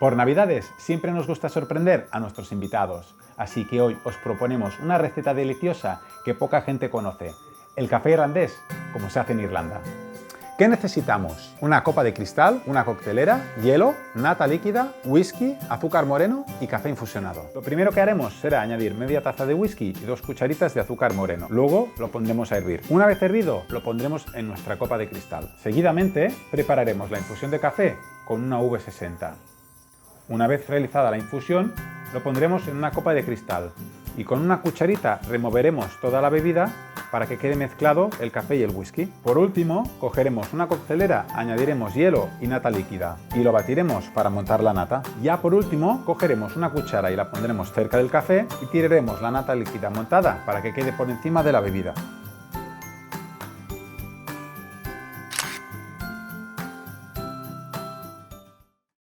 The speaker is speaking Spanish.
Por Navidades siempre nos gusta sorprender a nuestros invitados, así que hoy os proponemos una receta deliciosa que poca gente conoce, el café irlandés, como se hace en Irlanda. ¿Qué necesitamos? Una copa de cristal, una coctelera, hielo, nata líquida, whisky, azúcar moreno y café infusionado. Lo primero que haremos será añadir media taza de whisky y 2 cucharitas de azúcar moreno. Luego lo pondremos a hervir. Una vez hervido, lo pondremos en nuestra copa de cristal. Seguidamente, prepararemos la infusión de café con una V60. Una vez realizada la infusión, lo pondremos en una copa de cristal y con una cucharita removeremos toda la bebida para que quede mezclado el café y el whisky. Por último, cogeremos una coctelera, añadiremos hielo y nata líquida y lo batiremos para montar la nata. Ya por último, cogeremos una cuchara y la pondremos cerca del café y tiraremos la nata líquida montada para que quede por encima de la bebida.